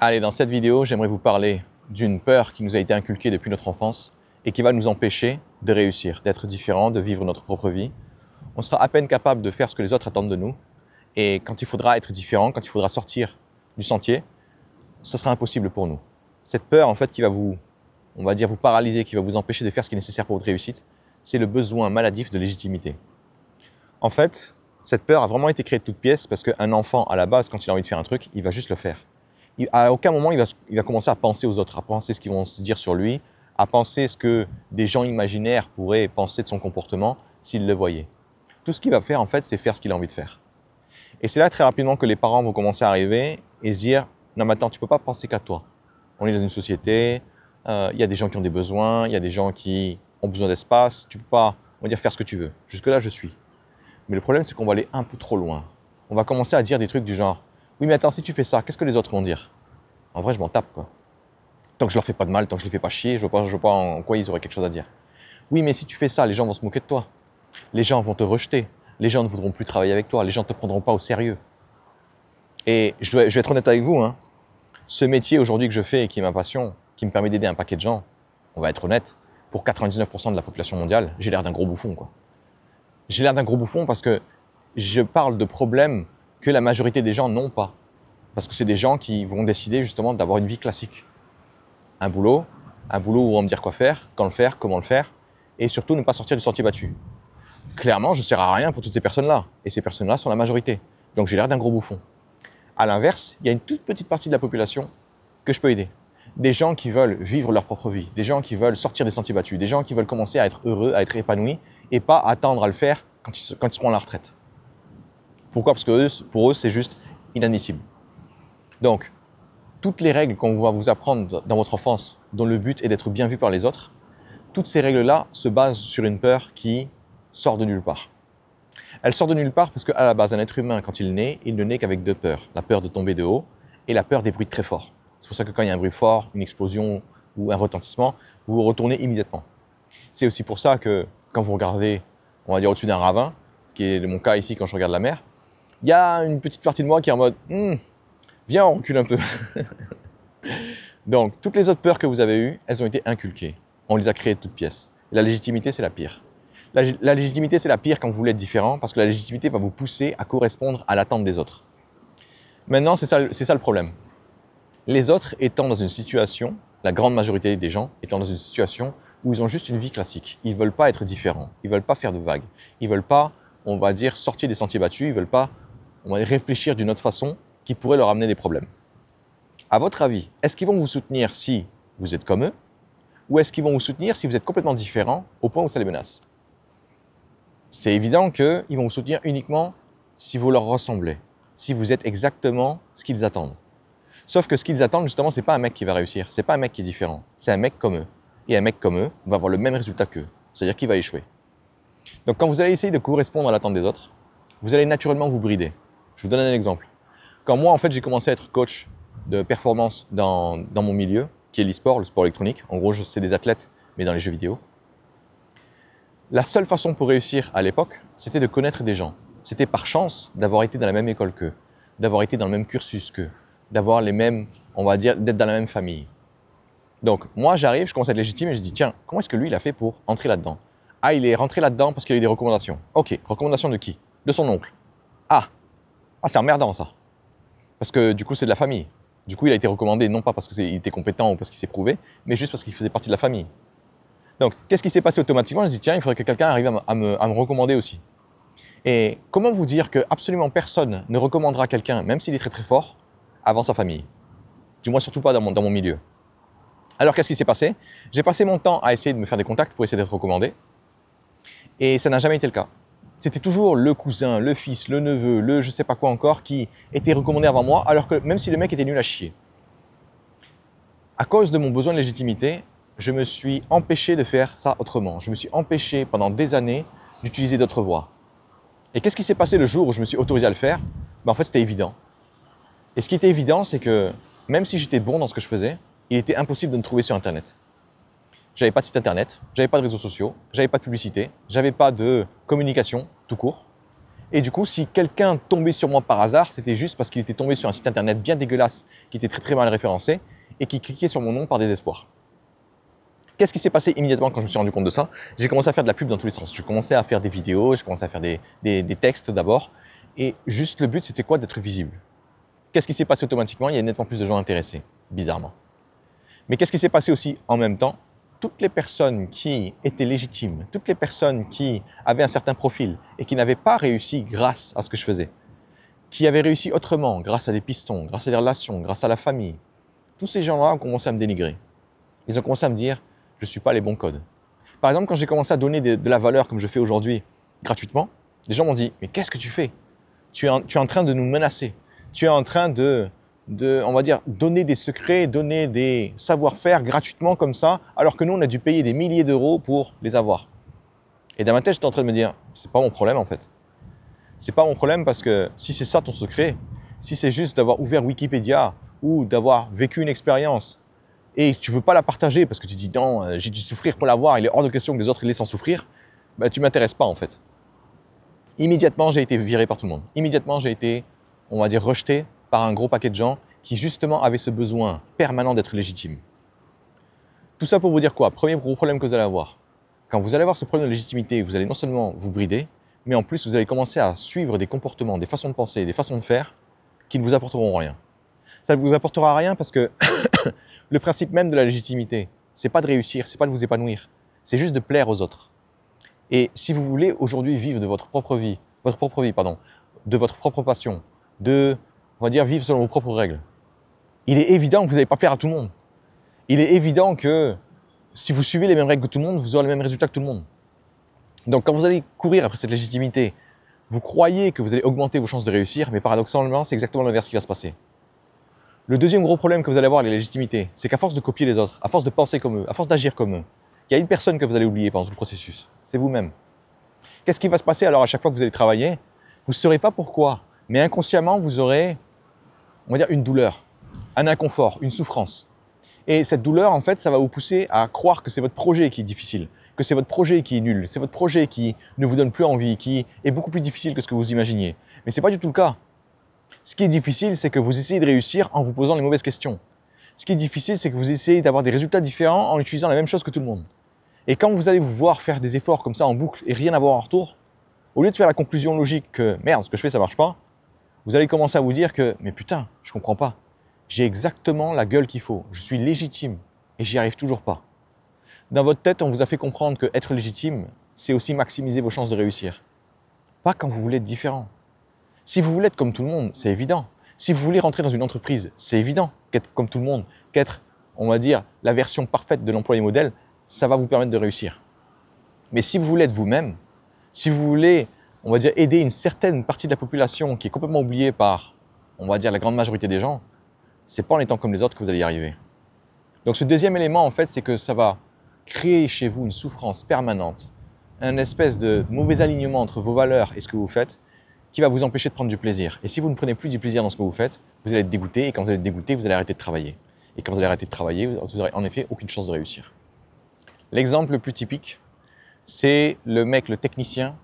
Allez, dans cette vidéo, j'aimerais vous parler d'une peur qui nous a été inculquée depuis notre enfance et qui va nous empêcher de réussir, d'être différents, de vivre notre propre vie. On sera à peine capable de faire ce que les autres attendent de nous. Et quand il faudra être différent, quand il faudra sortir du sentier, ce sera impossible pour nous. Cette peur, en fait, qui va vous, on va dire, vous paralyser, qui va vous empêcher de faire ce qui est nécessaire pour votre réussite, c'est le besoin maladif de légitimité. En fait, cette peur a vraiment été créée de toutes pièces parce qu'un enfant, à la base, quand il a envie de faire un truc, il va juste le faire. À aucun moment, il va commencer à penser aux autres, à penser ce qu'ils vont se dire sur lui, à penser ce que des gens imaginaires pourraient penser de son comportement s'ils le voyaient. Tout ce qu'il va faire, en fait, c'est faire ce qu'il a envie de faire. Et c'est là, très rapidement, que les parents vont commencer à arriver et se dire « Non, mais attends, tu ne peux pas penser qu'à toi. On est dans une société, il y a des gens qui ont des besoins, il y a des gens qui ont besoin d'espace, tu ne peux pas, on va dire, faire ce que tu veux. Jusque-là, je suis. » Mais le problème, c'est qu'on va aller un peu trop loin. On va commencer à dire des trucs du genre « Oui, mais attends, si tu fais ça, qu'est-ce que les autres vont dire ?» En vrai, je m'en tape, quoi. Tant que je leur fais pas de mal, tant que je les fais pas chier, je vois pas en quoi ils auraient quelque chose à dire. Oui, mais si tu fais ça, les gens vont se moquer de toi. Les gens vont te rejeter. Les gens ne voudront plus travailler avec toi. Les gens ne te prendront pas au sérieux. Et je vais être honnête avec vous, hein. Ce métier aujourd'hui que je fais et qui est ma passion, qui me permet d'aider un paquet de gens, on va être honnête, pour 99% de la population mondiale, j'ai l'air d'un gros bouffon, quoi. J'ai l'air d'un gros bouffon parce que je parle de problèmes que la majorité des gens n'ont pas. Parce que c'est des gens qui vont décider justement d'avoir une vie classique. Un boulot où on va me dire quoi faire, quand le faire, comment le faire, et surtout ne pas sortir du sentier battu. Clairement, je ne sers à rien pour toutes ces personnes-là, et ces personnes-là sont la majorité. Donc j'ai l'air d'un gros bouffon. À l'inverse, il y a une toute petite partie de la population que je peux aider. Des gens qui veulent vivre leur propre vie, des gens qui veulent sortir des sentiers battus, des gens qui veulent commencer à être heureux, à être épanouis, et pas attendre à le faire quand ils seront à la retraite. Pourquoi? Parce que pour eux, c'est juste inadmissible. Donc, toutes les règles qu'on va vous apprendre dans votre enfance, dont le but est d'être bien vu par les autres, toutes ces règles-là se basent sur une peur qui sort de nulle part. Elle sort de nulle part parce qu'à la base, un être humain, quand il naît, il ne naît qu'avec deux peurs. La peur de tomber de haut et la peur des bruits très forts. C'est pour ça que quand il y a un bruit fort, une explosion ou un retentissement, vous vous retournez immédiatement. C'est aussi pour ça que quand vous regardez, on va dire au-dessus d'un ravin, ce qui est mon cas ici quand je regarde la mer, il y a une petite partie de moi qui est en mode viens, on recule un peu. Donc, toutes les autres peurs que vous avez eues, elles ont été inculquées. On les a créées de toutes pièces. Et la légitimité, c'est la pire. La légitimité, c'est la pire quand vous voulez être différent, parce que la légitimité va vous pousser à correspondre à l'attente des autres. Maintenant, c'est ça le problème. Les autres étant dans une situation, la grande majorité des gens étant dans une situation où ils ont juste une vie classique. Ils ne veulent pas être différents. Ils ne veulent pas faire de vagues. Ils ne veulent pas, on va dire, sortir des sentiers battus. Ils ne veulent pas, on va dire, réfléchir d'une autre façon qui pourrait leur amener des problèmes. À votre avis, est-ce qu'ils vont vous soutenir si vous êtes comme eux, ou est-ce qu'ils vont vous soutenir si vous êtes complètement différent au point où ça les menace? C'est évident qu'ils vont vous soutenir uniquement si vous leur ressemblez, si vous êtes exactement ce qu'ils attendent. Sauf que ce qu'ils attendent, justement, c'est pas un mec qui va réussir, c'est pas un mec qui est différent, c'est un mec comme eux. Et un mec comme eux va avoir le même résultat qu'eux, c'est-à-dire qu'il va échouer. Donc quand vous allez essayer de correspondre à l'attente des autres, vous allez naturellement vous brider. Je vous donne un exemple. Quand moi, en fait, j'ai commencé à être coach de performance dans mon milieu, qui est l'e-sport, le sport électronique. En gros, c'est des athlètes, mais dans les jeux vidéo. La seule façon pour réussir à l'époque, c'était de connaître des gens. C'était par chance d'avoir été dans la même école qu'eux, d'avoir été dans le même cursus qu'eux, d'avoir les mêmes, on va dire, d'être dans la même famille. Donc, moi, j'arrive, je commence à être légitime et je dis, tiens, comment est-ce que lui, il a fait pour entrer là-dedans? Ah, il est rentré là-dedans parce qu'il a eu des recommandations. Ok, recommandations de qui? De son oncle. Ah, c'est emmerdant, ça. Parce que du coup, c'est de la famille. Du coup, il a été recommandé non pas parce qu'il était compétent ou parce qu'il s'est prouvé, mais juste parce qu'il faisait partie de la famille. Donc, qu'est-ce qui s'est passé automatiquement? Je me dis, tiens, il faudrait que quelqu'un arrive à me recommander aussi. Et comment vous dire que absolument personne ne recommandera quelqu'un, même s'il est très très fort, avant sa famille? Du moins, surtout pas dans mon milieu. Alors, qu'est-ce qui s'est passé? J'ai passé mon temps à essayer de me faire des contacts pour essayer d'être recommandé. Et ça n'a jamais été le cas. C'était toujours le cousin, le fils, le neveu, le je sais pas quoi encore qui était recommandé avant moi, alors que même si le mec était nul à chier. À cause de mon besoin de légitimité, je me suis empêché de faire ça autrement. Je me suis empêché pendant des années d'utiliser d'autres voies. Et qu'est-ce qui s'est passé le jour où je me suis autorisé à le faire? En fait, c'était évident. Et ce qui était évident, c'est que même si j'étais bon dans ce que je faisais, il était impossible de me trouver sur Internet. J'avais pas de site internet, j'avais pas de réseaux sociaux, j'avais pas de publicité, j'avais pas de communication tout court. Et du coup, si quelqu'un tombait sur moi par hasard, c'était juste parce qu'il était tombé sur un site internet bien dégueulasse, qui était très mal référencé, et qui cliquait sur mon nom par désespoir. Qu'est-ce qui s'est passé immédiatement quand je me suis rendu compte de ça? J'ai commencé à faire de la pub dans tous les sens. J'ai commencé à faire des vidéos, j'ai commencé à faire des textes d'abord. Et juste le but, c'était quoi? D'être visible. Qu'est-ce qui s'est passé automatiquement? Il y a nettement plus de gens intéressés, bizarrement. Mais qu'est-ce qui s'est passé aussi en même temps? Toutes les personnes qui étaient légitimes, toutes les personnes qui avaient un certain profil et qui n'avaient pas réussi grâce à ce que je faisais, qui avaient réussi autrement, grâce à des pistons, grâce à des relations, grâce à la famille, tous ces gens-là ont commencé à me dénigrer. Ils ont commencé à me dire « je ne suis pas les bons codes ». Par exemple, quand j'ai commencé à donner de la valeur comme je fais aujourd'hui, gratuitement, les gens m'ont dit « mais qu'est-ce que tu fais? Tu es en train de nous menacer. Tu es en train de, on va dire, donner des secrets, donner des savoir-faire gratuitement comme ça, alors que nous, on a dû payer des milliers d'euros pour les avoir. » Et dans ma tête, j'étais en train de me dire « c'est pas mon problème en fait. C'est pas mon problème parce que si c'est ça ton secret, si c'est juste d'avoir ouvert Wikipédia ou d'avoir vécu une expérience et tu veux pas la partager parce que tu dis non, j'ai dû souffrir pour l'avoir, il est hors de question que les autres les laissent en souffrir, bah, tu m'intéresses pas en fait. » Immédiatement, j'ai été viré par tout le monde. Immédiatement, j'ai été, on va dire, rejeté par un gros paquet de gens qui justement avaient ce besoin permanent d'être légitime. Tout ça pour vous dire quoi? Premier gros problème que vous allez avoir. Quand vous allez avoir ce problème de légitimité, vous allez non seulement vous brider, mais en plus vous allez commencer à suivre des comportements, des façons de penser, des façons de faire qui ne vous apporteront rien. Ça ne vous apportera rien parce que le principe même de la légitimité, c'est pas de réussir, c'est pas de vous épanouir, c'est juste de plaire aux autres. Et si vous voulez aujourd'hui vivre de votre propre vie, de votre propre passion, de, on va dire, vivre selon vos propres règles, il est évident que vous n'allez pas plaire à tout le monde. Il est évident que si vous suivez les mêmes règles que tout le monde, vous aurez les mêmes résultats que tout le monde. Donc quand vous allez courir après cette légitimité, vous croyez que vous allez augmenter vos chances de réussir, mais paradoxalement, c'est exactement l'inverse qui va se passer. Le deuxième gros problème que vous allez avoir avec la légitimité, c'est qu'à force de copier les autres, à force de penser comme eux, à force d'agir comme eux, il y a une personne que vous allez oublier pendant tout le processus, c'est vous-même. Qu'est-ce qui va se passer alors à chaque fois que vous allez travailler? Vous ne saurez pas pourquoi, mais inconsciemment, vous aurez, on va dire, une douleur, un inconfort, une souffrance. Et cette douleur, en fait, ça va vous pousser à croire que c'est votre projet qui est difficile, que c'est votre projet qui est nul, c'est votre projet qui ne vous donne plus envie, qui est beaucoup plus difficile que ce que vous imaginiez. Mais ce n'est pas du tout le cas. Ce qui est difficile, c'est que vous essayez de réussir en vous posant les mauvaises questions. Ce qui est difficile, c'est que vous essayez d'avoir des résultats différents en utilisant la même chose que tout le monde. Et quand vous allez vous voir faire des efforts comme ça en boucle et rien avoir en retour, au lieu de faire la conclusion logique que merde, ce que je fais ça marche pas, vous allez commencer à vous dire que mais putain, je comprends pas. J'ai exactement la gueule qu'il faut, je suis légitime et j'y arrive toujours pas. Dans votre tête, on vous a fait comprendre que être légitime, c'est aussi maximiser vos chances de réussir. Pas quand vous voulez être différent. Si vous voulez être comme tout le monde, c'est évident. Si vous voulez rentrer dans une entreprise, c'est évident qu'être comme tout le monde, qu'être, on va dire, la version parfaite de l'employé modèle, ça va vous permettre de réussir. Mais si vous voulez être vous-même, si vous voulez, on va dire, aider une certaine partie de la population qui est complètement oubliée par, on va dire, la grande majorité des gens, c'est pas en étant comme les autres que vous allez y arriver. Donc ce deuxième élément, en fait, c'est que ça va créer chez vous une souffrance permanente, un espèce de mauvais alignement entre vos valeurs et ce que vous faites, qui va vous empêcher de prendre du plaisir. Et si vous ne prenez plus du plaisir dans ce que vous faites, vous allez être dégoûté, et quand vous allez être dégoûté, vous allez arrêter de travailler. Et quand vous allez arrêter de travailler, vous n'aurez en effet aucune chance de réussir. L'exemple le plus typique, c'est le mec, le technicien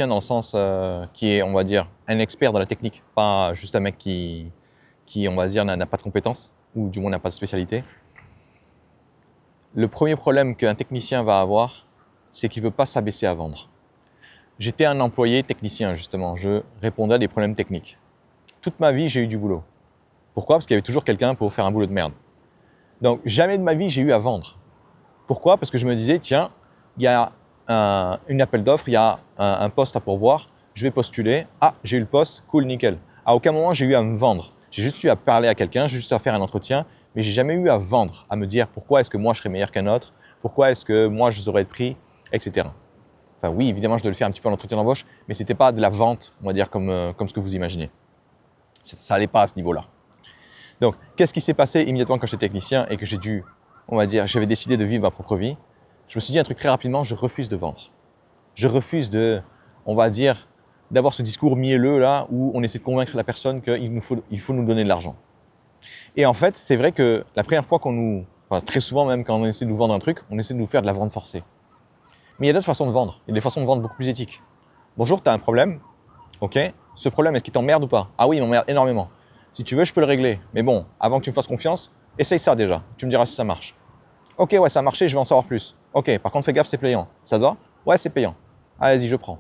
dans le sens qui est, on va dire, un expert dans la technique, pas juste un mec qui on va dire, n'a pas de compétences, ou du moins n'a pas de spécialité. Le premier problème qu'un technicien va avoir, c'est qu'il ne veut pas s'abaisser à vendre. J'étais un employé technicien, justement. Je répondais à des problèmes techniques. Toute ma vie, j'ai eu du boulot. Pourquoi? Parce qu'il y avait toujours quelqu'un pour faire un boulot de merde. Donc, jamais de ma vie, j'ai eu à vendre. Pourquoi? Parce que je me disais, tiens, il y a une appel d'offres, il y a un poste à pourvoir, je vais postuler. Ah, j'ai eu le poste, cool, nickel. À aucun moment, j'ai eu à me vendre. J'ai juste eu à parler à quelqu'un, j'ai juste à faire un entretien, mais j'ai jamais eu à vendre, à me dire pourquoi est-ce que moi, je serais meilleur qu'un autre, pourquoi est-ce que moi, je saurais être pris, etc. Enfin oui, évidemment, je dois le faire un petit peu en entretien d'embauche, mais ce n'était pas de la vente, on va dire, comme ce que vous imaginez. Ça n'allait pas à ce niveau-là. Donc, qu'est-ce qui s'est passé immédiatement quand j'étais technicien et que j'ai dû, on va dire, j'avais décidé de vivre ma propre vie? Je me suis dit un truc très rapidement, je refuse de vendre. Je refuse de, on va dire, d'avoir ce discours mielleux là où on essaie de convaincre la personne qu'il faut nous donner de l'argent. Et en fait, c'est vrai que la première fois très souvent même quand on essaie de nous vendre un truc, on essaie de nous faire de la vente forcée. Mais il y a d'autres façons de vendre. Il y a des façons de vendre beaucoup plus éthiques. Bonjour, tu as un problème? Ok? Ce problème, est-ce qu'il t'emmerde ou pas? Ah oui, il m'emmerde énormément. Si tu veux, je peux le régler. Mais bon, avant que tu me fasses confiance, essaye ça déjà. Tu me diras si ça marche. Ok, ouais, ça a marché, je vais en savoir plus. Ok, par contre, fais gaffe, c'est payant. Ça te va? Ouais, c'est payant. Ah, vas-y, je prends.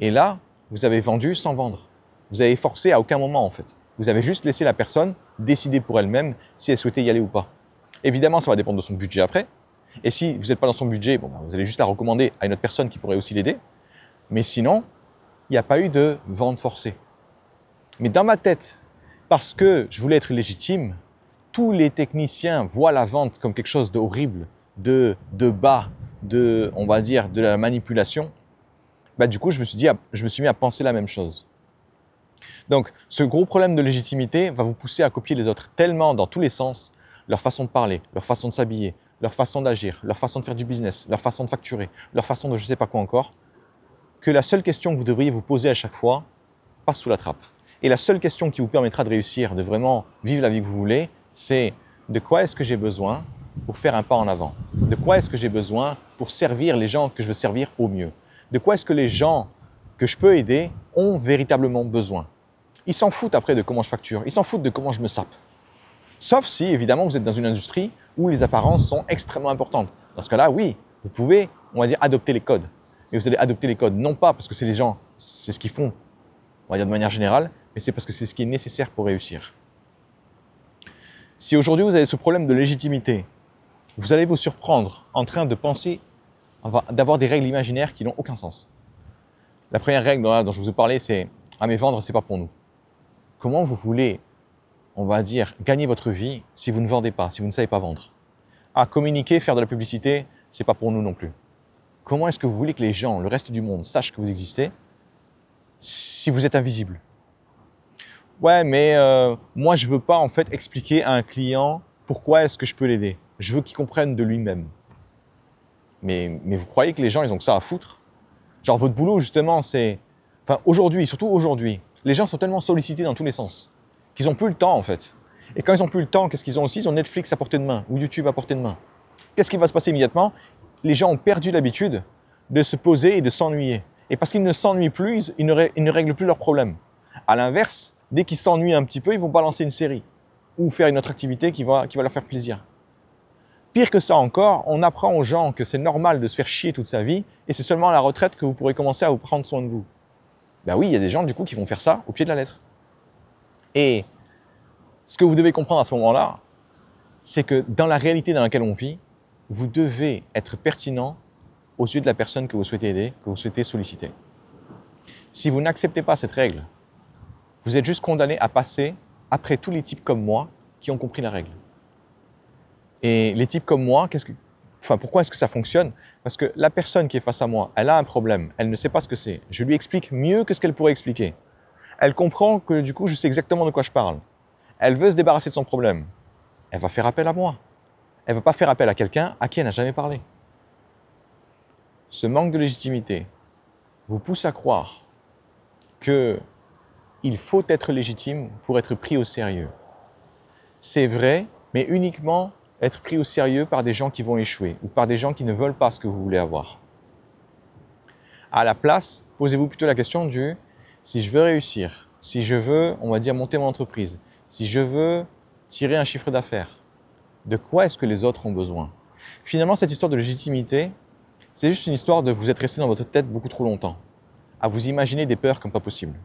Et là, vous avez vendu sans vendre. Vous avez forcé à aucun moment, en fait. Vous avez juste laissé la personne décider pour elle-même si elle souhaitait y aller ou pas. Évidemment, ça va dépendre de son budget après. Et si vous n'êtes pas dans son budget, bon, vous allez juste la recommander à une autre personne qui pourrait aussi l'aider. Mais sinon, il n'y a pas eu de vente forcée. Mais dans ma tête, parce que je voulais être légitime, tous les techniciens voient la vente comme quelque chose d'horrible, de bas, on va dire, de la manipulation. Bah, du coup, je me suis mis à penser la même chose. Donc, ce gros problème de légitimité va vous pousser à copier les autres tellement dans tous les sens, leur façon de parler, leur façon de s'habiller, leur façon d'agir, leur façon de faire du business, leur façon de facturer, leur façon de je ne sais pas quoi encore, que la seule question que vous devriez vous poser à chaque fois passe sous la trappe. Et la seule question qui vous permettra de réussir, de vraiment vivre la vie que vous voulez, c'est de quoi est-ce que j'ai besoin pour faire un pas en avant? De quoi est-ce que j'ai besoin pour servir les gens que je veux servir au mieux? De quoi est-ce que les gens que je peux aider ont véritablement besoin? Ils s'en foutent après de comment je facture, ils s'en foutent de comment je me sape. Sauf si, évidemment, vous êtes dans une industrie où les apparences sont extrêmement importantes. Dans ce cas-là, oui, vous pouvez, on va dire, adopter les codes. Mais vous allez adopter les codes, non pas parce que c'est les gens, c'est ce qu'ils font, on va dire de manière générale, mais c'est parce que c'est ce qui est nécessaire pour réussir. Si aujourd'hui vous avez ce problème de légitimité, vous allez vous surprendre en train de penser, d'avoir des règles imaginaires qui n'ont aucun sens. La première règle dont je vous ai parlé, c'est « Ah mais vendre, c'est pas pour nous ». Comment vous voulez, on va dire, gagner votre vie si vous ne vendez pas, si vous ne savez pas vendre? Ah, communiquer, faire de la publicité, c'est pas pour nous non plus. Comment est-ce que vous voulez que les gens, le reste du monde, sachent que vous existez si vous êtes invisible? Ouais, mais moi, je veux pas en fait expliquer à un client pourquoi est-ce que je peux l'aider. Je veux qu'il comprenne de lui-même. Mais vous croyez que les gens, ils ont que ça à foutre? Genre, votre boulot, justement, c'est... Enfin, aujourd'hui, surtout aujourd'hui, les gens sont tellement sollicités dans tous les sens qu'ils n'ont plus le temps, en fait. Et quand ils n'ont plus le temps, qu'est-ce qu'ils ont aussi? Ils ont Netflix à portée de main ou YouTube à portée de main. Qu'est-ce qui va se passer immédiatement? Les gens ont perdu l'habitude de se poser et de s'ennuyer. Et parce qu'ils ne s'ennuient plus, ils ne règlent plus leurs problèmes. À l'inverse, dès qu'ils s'ennuient un petit peu, ils vont balancer une série ou faire une autre activité qui va leur faire plaisir. Pire que ça encore, on apprend aux gens que c'est normal de se faire chier toute sa vie et c'est seulement à la retraite que vous pourrez commencer à vous prendre soin de vous. Ben oui, il y a des gens du coup qui vont faire ça au pied de la lettre. Et ce que vous devez comprendre à ce moment-là, c'est que dans la réalité dans laquelle on vit, vous devez être pertinent aux yeux de la personne que vous souhaitez aider, que vous souhaitez solliciter. Si vous n'acceptez pas cette règle, vous êtes juste condamné à passer après tous les types comme moi qui ont compris la règle. Et les types comme moi, pourquoi est-ce que ça fonctionne? Parce que la personne qui est face à moi, elle a un problème, elle ne sait pas ce que c'est. Je lui explique mieux que ce qu'elle pourrait expliquer. Elle comprend que du coup, je sais exactement de quoi je parle. Elle veut se débarrasser de son problème. Elle va faire appel à moi. Elle ne va pas faire appel à quelqu'un à qui elle n'a jamais parlé. Ce manque de légitimité vous pousse à croire qu'il faut être légitime pour être pris au sérieux. C'est vrai, mais uniquement être pris au sérieux par des gens qui vont échouer ou par des gens qui ne veulent pas ce que vous voulez avoir. À la place, posez-vous plutôt la question du « si je veux réussir, si je veux, on va dire, monter mon entreprise, si je veux tirer un chiffre d'affaires, de quoi est-ce que les autres ont besoin ?» Finalement, cette histoire de légitimité, c'est juste une histoire de vous être resté dans votre tête beaucoup trop longtemps, à vous imaginer des peurs comme pas possible.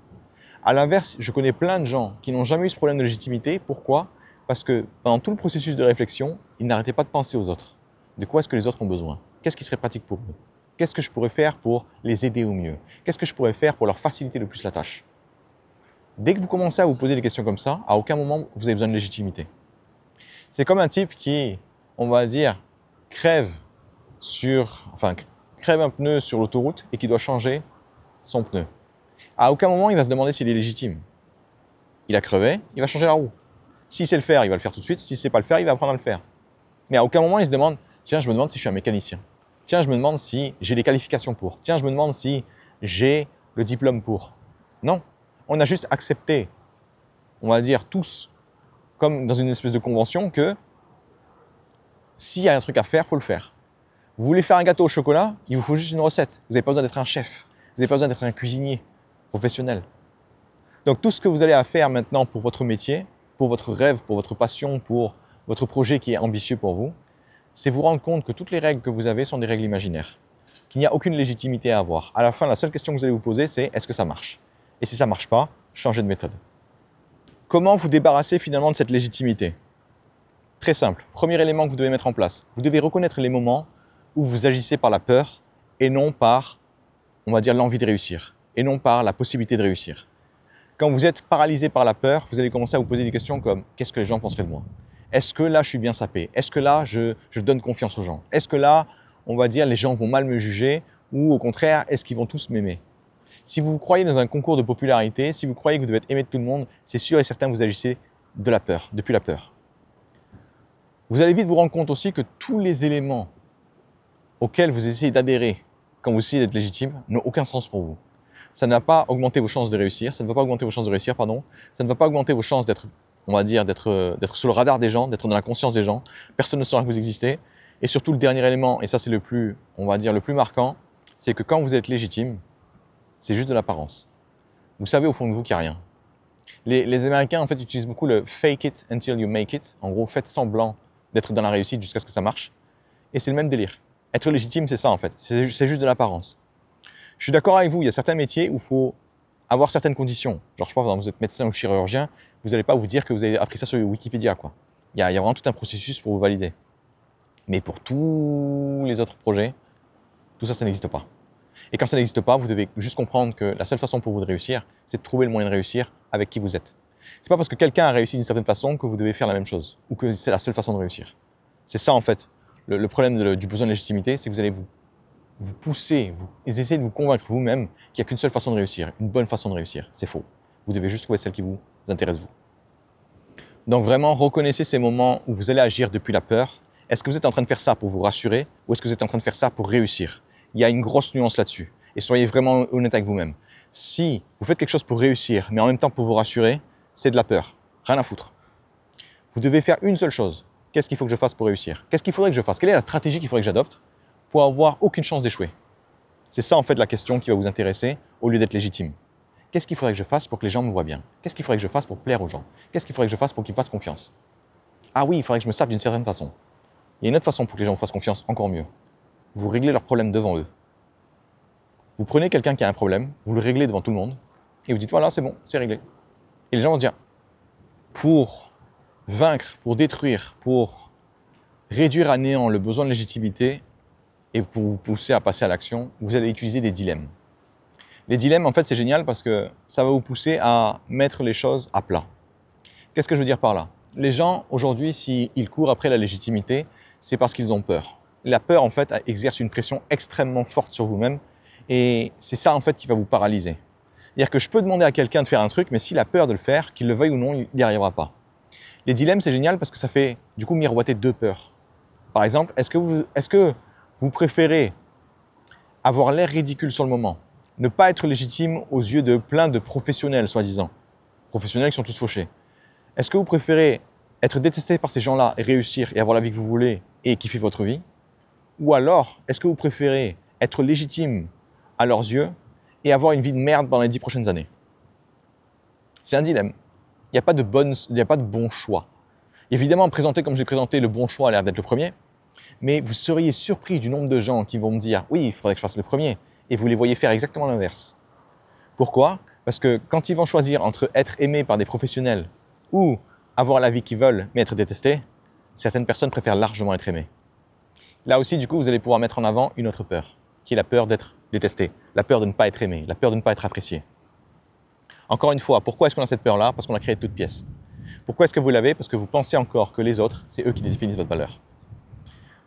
À l'inverse, je connais plein de gens qui n'ont jamais eu ce problème de légitimité. Pourquoi? Parce que pendant tout le processus de réflexion, ils n'arrêtaient pas de penser aux autres. De quoi est-ce que les autres ont besoin? Qu'est-ce qui serait pratique pour eux? Qu'est-ce que je pourrais faire pour les aider au mieux? Qu'est-ce que je pourrais faire pour leur faciliter le plus la tâche? Dès que vous commencez à vous poser des questions comme ça, à aucun moment vous avez besoin de légitimité. C'est comme un type qui, on va dire, crève un pneu sur l'autoroute et qui doit changer son pneu. À aucun moment il va se demander s'il est légitime. Il a crevé, il va changer la roue. S'il sait le faire, il va le faire tout de suite. S'il ne sait pas le faire, il va apprendre à le faire. Mais à aucun moment il se demande « Tiens, je me demande si je suis un mécanicien. Tiens, je me demande si j'ai les qualifications pour. Tiens, je me demande si j'ai le diplôme pour. » Non, on a juste accepté, on va dire tous, comme dans une espèce de convention, que s'il y a un truc à faire, il faut le faire. Vous voulez faire un gâteau au chocolat, il vous faut juste une recette. Vous n'avez pas besoin d'être un chef. Vous n'avez pas besoin d'être un cuisinier. professionnel. Donc tout ce que vous allez à faire maintenant pour votre métier, pour votre rêve, pour votre passion, pour votre projet qui est ambitieux pour vous, c'est vous rendre compte que toutes les règles que vous avez sont des règles imaginaires, qu'il n'y a aucune légitimité à avoir. À la fin, la seule question que vous allez vous poser, c'est est-ce que ça marche? Et si ça ne marche pas, changez de méthode. Comment vous débarrasser finalement de cette légitimité? Très simple. Premier élément que vous devez mettre en place. Vous devez reconnaître les moments où vous agissez par la peur et non par, on va dire, l'envie de réussir et non par la possibilité de réussir. Quand vous êtes paralysé par la peur, vous allez commencer à vous poser des questions comme qu'est-ce que les gens penseraient de moi? Est-ce que là, je suis bien sapé? Est-ce que là, je donne confiance aux gens? Est-ce que là, on va dire, les gens vont mal me juger? Ou au contraire, est-ce qu'ils vont tous m'aimer? Si vous croyez dans un concours de popularité, si vous croyez que vous devez être aimé de tout le monde, c'est sûr et certain que vous agissez de la peur, depuis la peur. Vous allez vite vous rendre compte aussi que tous les éléments auxquels vous essayez d'adhérer quand vous essayez d'être légitime n'ont aucun sens pour vous. Ça ne va pas augmenter vos chances de réussir, ça ne va pas augmenter vos chances de réussir, pardon. Ça ne va pas augmenter vos chances d'être, on va dire, d'être sur le radar des gens, d'être dans la conscience des gens. Personne ne saura que vous existez. Et surtout, le dernier élément, et ça c'est le plus, on va dire, le plus marquant, c'est que quand vous êtes légitime, c'est juste de l'apparence. Vous savez au fond de vous qu'il n'y a rien. Les Américains, en fait, utilisent beaucoup le « fake it until you make it ». En gros, faites semblant d'être dans la réussite jusqu'à ce que ça marche. Et c'est le même délire. Être légitime, c'est ça, en fait. C'est juste de l'apparence. Je suis d'accord avec vous, il y a certains métiers où il faut avoir certaines conditions. Genre, je sais pas, vous êtes médecin ou chirurgien, vous n'allez pas vous dire que vous avez appris ça sur Wikipédia, quoi. Il y a vraiment tout un processus pour vous valider. Mais pour tous les autres projets, tout ça, ça n'existe pas. Et quand ça n'existe pas, vous devez juste comprendre que la seule façon pour vous de réussir, c'est de trouver le moyen de réussir avec qui vous êtes. C'est pas parce que quelqu'un a réussi d'une certaine façon que vous devez faire la même chose, ou que c'est la seule façon de réussir. C'est ça, en fait, le problème du besoin de légitimité, c'est que vous allez vous poussez, vous essayez de vous convaincre vous-même qu'il n'y a qu'une seule façon de réussir, une bonne façon de réussir. C'est faux. Vous devez juste trouver celle qui vous intéresse vous. Donc vraiment, reconnaissez ces moments où vous allez agir depuis la peur. Est-ce que vous êtes en train de faire ça pour vous rassurer ou est-ce que vous êtes en train de faire ça pour réussir? Il y a une grosse nuance là-dessus. Et soyez vraiment honnête avec vous-même. Si vous faites quelque chose pour réussir, mais en même temps pour vous rassurer, c'est de la peur. Rien à foutre. Vous devez faire une seule chose. Qu'est-ce qu'il faut que je fasse pour réussir? Qu'est-ce qu'il faudrait que je fasse? Quelle est la stratégie qu'il faudrait que j'adopte pour avoir aucune chance d'échouer? C'est ça en fait la question qui va vous intéresser au lieu d'être légitime. Qu'est-ce qu'il faudrait que je fasse pour que les gens me voient bien? Qu'est-ce qu'il faudrait que je fasse pour plaire aux gens? Qu'est-ce qu'il faudrait que je fasse pour qu'ils me fassent confiance? Ah oui, il faudrait que je me sape d'une certaine façon. Il y a une autre façon pour que les gens vous fassent confiance encore mieux. Vous réglez leurs problèmes devant eux. Vous prenez quelqu'un qui a un problème, vous le réglez devant tout le monde et vous dites voilà, c'est bon, c'est réglé. Et les gens vont se dire pour vaincre, pour détruire, pour réduire à néant le besoin de légitimité, et pour vous pousser à passer à l'action, vous allez utiliser des dilemmes. Les dilemmes, en fait, c'est génial parce que ça va vous pousser à mettre les choses à plat. Qu'est-ce que je veux dire par là? Les gens, aujourd'hui, s'ils courent après la légitimité, c'est parce qu'ils ont peur. La peur, en fait, exerce une pression extrêmement forte sur vous-même et c'est ça, en fait, qui va vous paralyser. C'est-à-dire que je peux demander à quelqu'un de faire un truc, mais s'il a peur de le faire, qu'il le veuille ou non, il n'y arrivera pas. Les dilemmes, c'est génial parce que ça fait, du coup, miroiter deux peurs. Par exemple, est-ce que vous préférez avoir l'air ridicule sur le moment, ne pas être légitime aux yeux de plein de professionnels, soi-disant, professionnels qui sont tous fauchés. Est-ce que vous préférez être détesté par ces gens-là et réussir et avoir la vie que vous voulez et kiffer votre vie? Ou alors, est-ce que vous préférez être légitime à leurs yeux et avoir une vie de merde pendant les 10 prochaines années? C'est un dilemme. Il n'y a pas de bon choix. Évidemment, présenté comme j'ai présenté, le bon choix a l'air d'être le premier. Mais vous seriez surpris du nombre de gens qui vont me dire « oui, il faudrait que je fasse le premier » et vous les voyez faire exactement l'inverse. Pourquoi? Parce que quand ils vont choisir entre être aimés par des professionnels ou avoir la vie qu'ils veulent mais être détestés, certaines personnes préfèrent largement être aimées. Là aussi, du coup, vous allez pouvoir mettre en avant une autre peur, qui est la peur d'être détesté, la peur de ne pas être aimé, la peur de ne pas être apprécié. Encore une fois, pourquoi est-ce qu'on a cette peur-là? Parce qu'on l'a créée de toutes pièces. Pourquoi est-ce que vous l'avez? Parce que vous pensez encore que les autres, c'est eux qui définissent votre valeur.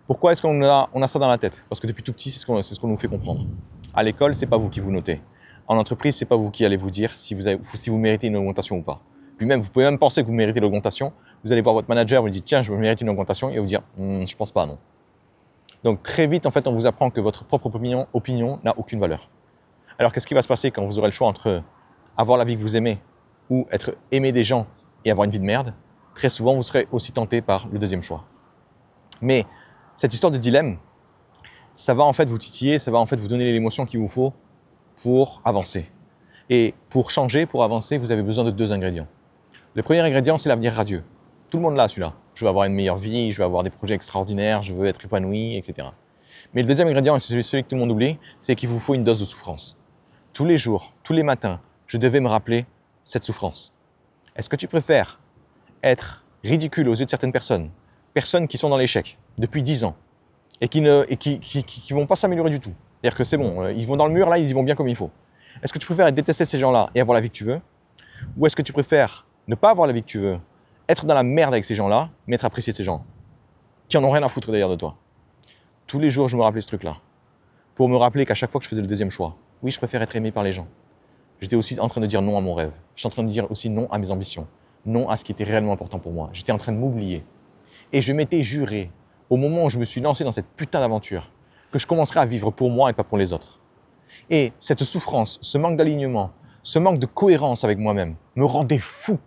Pourquoi est-ce qu'on a ça dans la tête? Parce que depuis tout petit, c'est ce qu'on nous fait comprendre. À l'école, c'est pas vous qui vous notez. En entreprise, c'est pas vous qui allez vous dire si vous méritez une augmentation ou pas. Puis même, vous pouvez même penser que vous méritez l'augmentation. Vous allez voir votre manager, vous lui dites tiens, je mérite une augmentation, et il va vous dire je pense pas, non. Donc très vite, en fait, on vous apprend que votre propre opinion n'a aucune valeur. Alors qu'est-ce qui va se passer quand vous aurez le choix entre avoir la vie que vous aimez ou être aimé des gens et avoir une vie de merde? Très souvent, vous serez aussi tenté par le deuxième choix. Mais cette histoire de dilemme, ça va en fait vous titiller, ça va en fait vous donner l'émotion qu'il vous faut pour avancer. Et pour changer, pour avancer, vous avez besoin de 2 ingrédients. Le premier ingrédient, c'est l'avenir radieux. Tout le monde l'a, celui-là. Je veux avoir une meilleure vie, je veux avoir des projets extraordinaires, je veux être épanoui, etc. Mais le deuxième ingrédient, et c'est celui que tout le monde oublie, c'est qu'il vous faut une dose de souffrance. Tous les jours, tous les matins, je devais me rappeler cette souffrance. Est-ce que tu préfères être ridicule aux yeux de certaines personnes, personnes qui sont dans l'échec depuis 10 ans et qui vont pas s'améliorer du tout? C'est-à-dire que c'est bon, ils vont dans le mur, là, ils y vont bien comme il faut. Est-ce que tu préfères être détesté de ces gens-là et avoir la vie que tu veux? Ou est-ce que tu préfères ne pas avoir la vie que tu veux, être dans la merde avec ces gens-là, mais être apprécié de ces gens, qui en ont rien à foutre d'ailleurs de toi? Tous les jours, je me rappelais ce truc-là, pour me rappeler qu'à chaque fois que je faisais le deuxième choix, oui, je préfère être aimé par les gens. J'étais aussi en train de dire non à mon rêve. J'étais en train de dire aussi non à mes ambitions, non à ce qui était réellement important pour moi. J'étais en train de m'oublier. Et je m'étais juré, au moment où je me suis lancé dans cette putain d'aventure, que je commencerais à vivre pour moi et pas pour les autres. Et cette souffrance, ce manque d'alignement, ce manque de cohérence avec moi-même me rendait fou.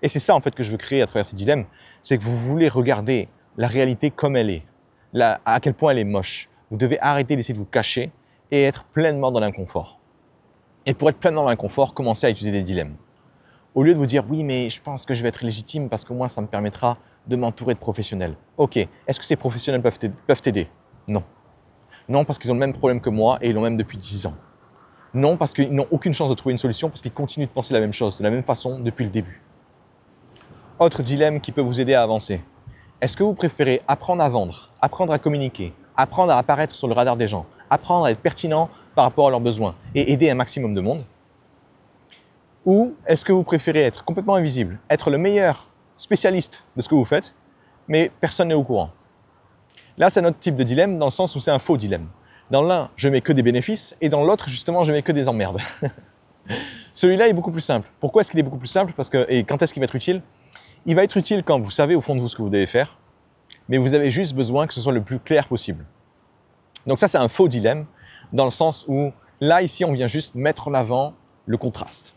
Et c'est ça en fait que je veux créer à travers ces dilemmes, c'est que vous voulez regarder la réalité comme elle est, à quel point elle est moche. Vous devez arrêter d'essayer de vous cacher et être pleinement dans l'inconfort. Et pour être pleinement dans l'inconfort, commencez à utiliser des dilemmes. Au lieu de vous dire « oui, mais je pense que je vais être légitime parce que moi, ça me permettra de m'entourer de professionnels ». Ok, est-ce que ces professionnels peuvent t'aider? Non. Non, parce qu'ils ont le même problème que moi et ils l'ont même depuis 10 ans. Non, parce qu'ils n'ont aucune chance de trouver une solution parce qu'ils continuent de penser la même chose, de la même façon depuis le début. Autre dilemme qui peut vous aider à avancer. Est-ce que vous préférez apprendre à vendre, apprendre à communiquer, apprendre à apparaître sur le radar des gens, apprendre à être pertinent par rapport à leurs besoins et aider un maximum de monde? Ou est-ce que vous préférez être complètement invisible, être le meilleur spécialiste de ce que vous faites, mais personne n'est au courant? Là, c'est notre type de dilemme dans le sens où c'est un faux dilemme. Dans l'un, je mets que des bénéfices et dans l'autre, justement, je mets que des emmerdes. Celui-là est beaucoup plus simple. Pourquoi est-ce qu'il est beaucoup plus simple? Et quand est-ce qu'il va être utile? Il va être utile quand vous savez au fond de vous ce que vous devez faire, mais vous avez juste besoin que ce soit le plus clair possible. Donc ça, c'est un faux dilemme, dans le sens où, là, ici, on vient juste mettre en avant le contraste.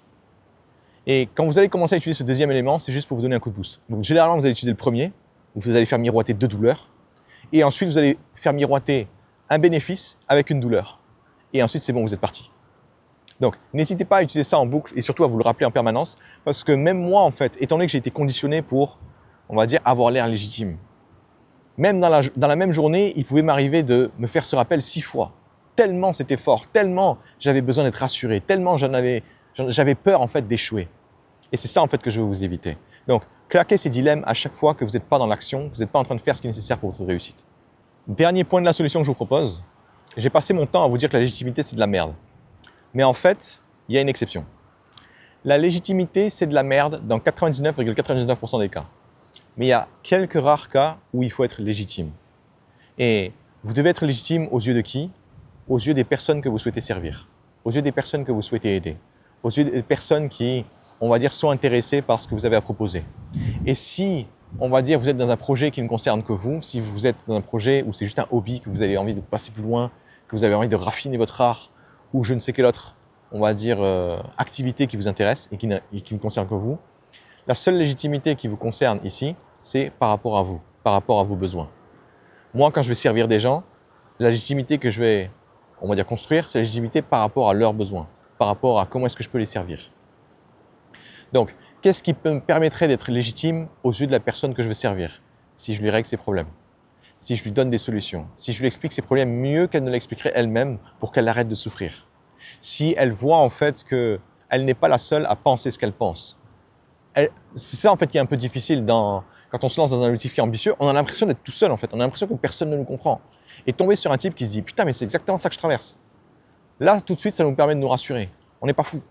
Et quand vous allez commencer à utiliser ce deuxième élément, c'est juste pour vous donner un coup de boost. Donc généralement, vous allez utiliser le premier, où vous allez faire miroiter 2 douleurs, et ensuite, vous allez faire miroiter un bénéfice avec une douleur. Et ensuite, c'est bon, vous êtes parti. Donc, n'hésitez pas à utiliser ça en boucle et surtout à vous le rappeler en permanence, parce que même moi, en fait, étant donné que j'ai été conditionné pour, on va dire, avoir l'air légitime, même dans la même journée, il pouvait m'arriver de me faire ce rappel 6 fois. Tellement c'était fort, tellement j'avais besoin d'être rassuré, tellement j'avais peur, en fait, d'échouer. Et c'est ça, en fait, que je veux vous éviter. Donc, claquez ces dilemmes à chaque fois que vous n'êtes pas dans l'action, que vous n'êtes pas en train de faire ce qui est nécessaire pour votre réussite. Dernier point de la solution que je vous propose, j'ai passé mon temps à vous dire que la légitimité, c'est de la merde. Mais en fait, il y a une exception. La légitimité, c'est de la merde dans 99,99% des cas. Mais il y a quelques rares cas où il faut être légitime. Et vous devez être légitime aux yeux de qui? Aux yeux des personnes que vous souhaitez servir, aux yeux des personnes que vous souhaitez aider, aux yeux des personnes qui, on va dire, sont intéressées par ce que vous avez à proposer. Et si, on va dire, vous êtes dans un projet qui ne concerne que vous, si vous êtes dans un projet où c'est juste un hobby, que vous avez envie de passer plus loin, que vous avez envie de raffiner votre art, ou je ne sais quelle autre, on va dire, activité qui vous intéresse et qui ne concerne que vous, la seule légitimité qui vous concerne ici, c'est par rapport à vous, par rapport à vos besoins. Moi, quand je vais servir des gens, la légitimité que je vais, on va dire, construire, c'est la légitimité par rapport à leurs besoins, par rapport à comment est-ce que je peux les servir. Donc, qu'est-ce qui me permettrait d'être légitime aux yeux de la personne que je veux servir? Si je lui règle ses problèmes, si je lui donne des solutions, si je lui explique ses problèmes mieux qu'elle ne l'expliquerait elle-même pour qu'elle arrête de souffrir. Si elle voit en fait qu'elle n'est pas la seule à penser ce qu'elle pense. C'est ça en fait qui est un peu difficile quand on se lance dans un objectif qui est ambitieux, on a l'impression d'être tout seul en fait, on a l'impression que personne ne nous comprend. Et tomber sur un type qui se dit « Putain, mais c'est exactement ça que je traverse ». Là, tout de suite, ça nous permet de nous rassurer. On n'est pas fou.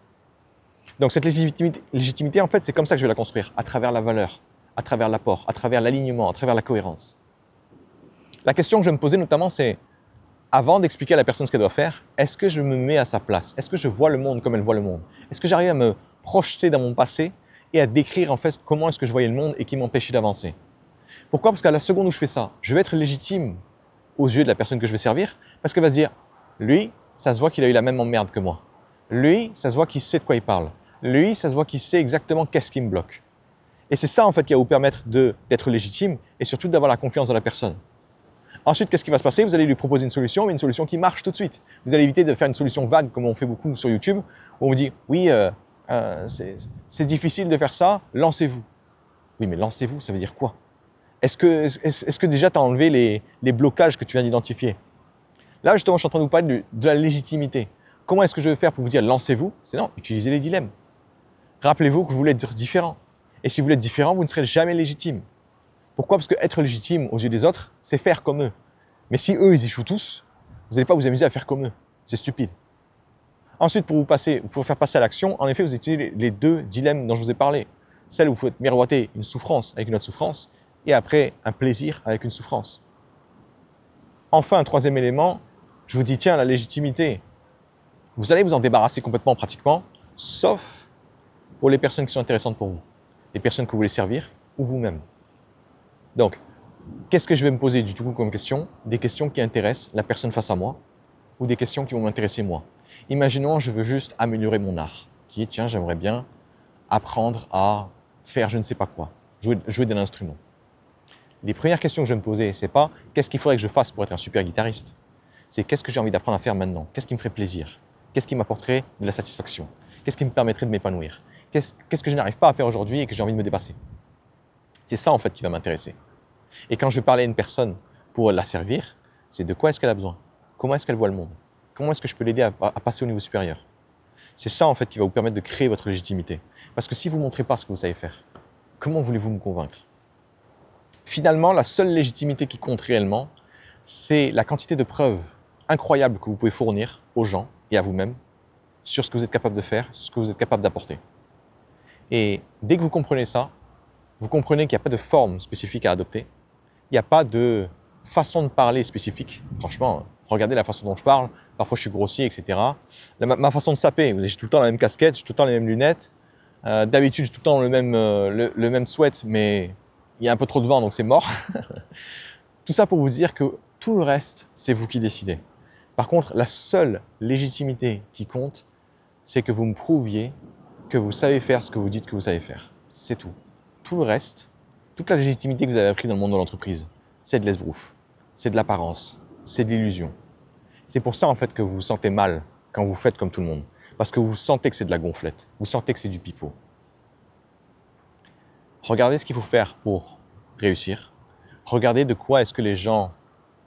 Donc cette légitimité, en fait, c'est comme ça que je vais la construire, à travers la valeur, à travers l'apport, à travers l'alignement, à travers la cohérence. La question que je vais me poser notamment, c'est, avant d'expliquer à la personne ce qu'elle doit faire, est-ce que je me mets à sa place? Est-ce que je vois le monde comme elle voit le monde? Est-ce que j'arrive à me projeter dans mon passé et à décrire en fait comment est-ce que je voyais le monde et qui m'empêchait d'avancer? Pourquoi? Parce qu'à la seconde où je fais ça, je vais être légitime aux yeux de la personne que je vais servir, parce qu'elle va se dire, lui, ça se voit qu'il a eu la même emmerde que moi. Lui, ça se voit qu'il sait de quoi il parle. Lui, ça se voit qu'il sait exactement qu'est-ce qui me bloque. Et c'est ça en fait qui va vous permettre d'être légitime et surtout d'avoir la confiance dans la personne. Ensuite, qu'est-ce qui va se passer? Vous allez lui proposer une solution, mais une solution qui marche tout de suite. Vous allez éviter de faire une solution vague, comme on fait beaucoup sur YouTube, où on vous dit, oui, c'est difficile de faire ça, lancez-vous. Oui, mais lancez-vous, ça veut dire quoi? Est-ce que déjà tu as enlevé les blocages que tu viens d'identifier? Là, justement, je suis en train de vous parler de la légitimité. Comment est-ce que je vais faire pour vous dire lancez-vous? C'est non, utilisez les dilemmes. Rappelez-vous que vous voulez être différent. Et si vous voulez être différent, vous ne serez jamais légitime. Pourquoi? Parce que être légitime aux yeux des autres, c'est faire comme eux. Mais si eux, ils échouent tous, vous n'allez pas vous amuser à faire comme eux. C'est stupide. Ensuite, pour vous faire passer à l'action, en effet, vous utilisez les deux dilemmes dont je vous ai parlé. Celle où vous faites miroiter une souffrance avec une autre souffrance, et après, un plaisir avec une souffrance. Enfin, un troisième élément, je vous dis, tiens, la légitimité. Vous allez vous en débarrasser complètement, pratiquement, sauf pour les personnes qui sont intéressantes pour vous. Les personnes que vous voulez servir, ou vous-même. Donc, qu'est-ce que je vais me poser du tout comme question? Des questions qui intéressent la personne face à moi, ou des questions qui vont m'intéresser moi. Imaginons, je veux juste améliorer mon art, qui est, tiens, j'aimerais bien apprendre à faire je ne sais pas quoi, jouer d'un instrument. Les premières questions que je vais me poser, c'est pas qu'est-ce qu'il faudrait que je fasse pour être un super guitariste. C'est qu'est-ce que j'ai envie d'apprendre à faire maintenant? Qu'est-ce qui me ferait plaisir? Qu'est-ce qui m'apporterait de la satisfaction? Qu'est-ce qui me permettrait de m'épanouir? Qu'est-ce que je n'arrive pas à faire aujourd'hui et que j'ai envie de me dépasser? C'est ça en fait qui va m'intéresser. Et quand je vais parler à une personne pour la servir, c'est de quoi est-ce qu'elle a besoin? Comment est-ce qu'elle voit le monde? Comment est-ce que je peux l'aider à passer au niveau supérieur? C'est ça en fait qui va vous permettre de créer votre légitimité. Parce que si vous ne montrez pas ce que vous savez faire, comment voulez-vous me convaincre? Finalement, la seule légitimité qui compte réellement, c'est la quantité de preuves incroyables que vous pouvez fournir aux gens et à vous-même sur ce que vous êtes capable de faire, sur ce que vous êtes capable d'apporter. Et dès que vous comprenez ça, vous comprenez qu'il n'y a pas de forme spécifique à adopter, il n'y a pas de façon de parler spécifique. Franchement, regardez la façon dont je parle, parfois je suis grossier, etc. Ma façon de saper, j'ai tout le temps la même casquette, j'ai tout le temps les mêmes lunettes, d'habitude j'ai tout le temps le même sweat, mais il y a un peu trop de vent, donc c'est mort. Tout ça pour vous dire que tout le reste, c'est vous qui décidez. Par contre, la seule légitimité qui compte, c'est que vous me prouviez que vous savez faire ce que vous dites que vous savez faire. C'est tout. Tout le reste, toute la légitimité que vous avez appris dans le monde de l'entreprise, c'est de l'esbrouf, c'est de l'apparence, c'est de l'illusion. C'est pour ça en fait que vous vous sentez mal quand vous faites comme tout le monde. Parce que vous sentez que c'est de la gonflette, vous sentez que c'est du pipeau. Regardez ce qu'il faut faire pour réussir. Regardez de quoi est-ce que les gens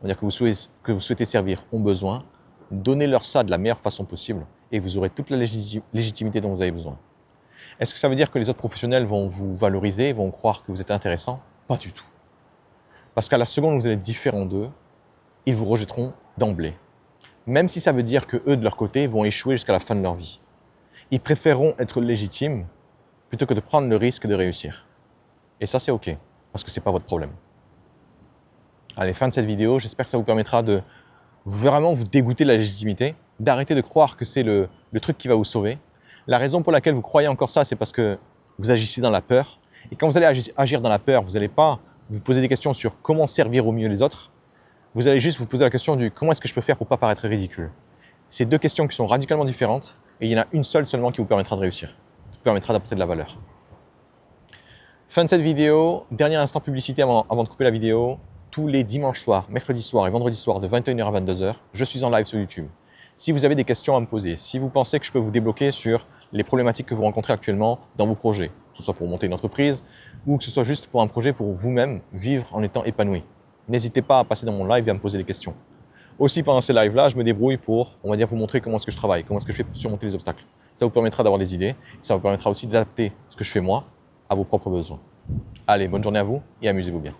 que vous souhaitez servir ont besoin. Donnez-leur ça de la meilleure façon possible et vous aurez toute la légitimité dont vous avez besoin. Est-ce que ça veut dire que les autres professionnels vont vous valoriser, vont croire que vous êtes intéressant? Pas du tout. Parce qu'à la seconde où vous allez être différent d'eux, ils vous rejetteront d'emblée. Même si ça veut dire que eux, de leur côté, vont échouer jusqu'à la fin de leur vie. Ils préféreront être légitimes plutôt que de prendre le risque de réussir. Et ça, c'est OK, parce que ce n'est pas votre problème. Allez, fin de cette vidéo. J'espère que ça vous permettra de vraiment vous dégoûter de la légitimité, d'arrêter de croire que c'est le truc qui va vous sauver. La raison pour laquelle vous croyez encore ça, c'est parce que vous agissez dans la peur. Et quand vous allez agir dans la peur, vous n'allez pas vous poser des questions sur comment servir au mieux les autres. Vous allez juste vous poser la question du comment est-ce que je peux faire pour ne pas paraître ridicule. C'est deux questions qui sont radicalement différentes et il y en a une seule seulement qui vous permettra de réussir, qui vous permettra d'apporter de la valeur. Fin de cette vidéo, dernier instant publicité avant de couper la vidéo. Tous les dimanches soirs, mercredis soir et vendredi soir de 21h à 22h, je suis en live sur YouTube. Si vous avez des questions à me poser, si vous pensez que je peux vous débloquer sur les problématiques que vous rencontrez actuellement dans vos projets, que ce soit pour monter une entreprise ou que ce soit juste pour un projet pour vous-même vivre en étant épanoui, n'hésitez pas à passer dans mon live et à me poser des questions. Aussi, pendant ces lives-là, je me débrouille pour, on va dire, vous montrer comment est-ce que je travaille, comment est-ce que je fais pour surmonter les obstacles. Ça vous permettra d'avoir des idées, ça vous permettra aussi d'adapter ce que je fais moi à vos propres besoins. Allez, bonne journée à vous et amusez-vous bien.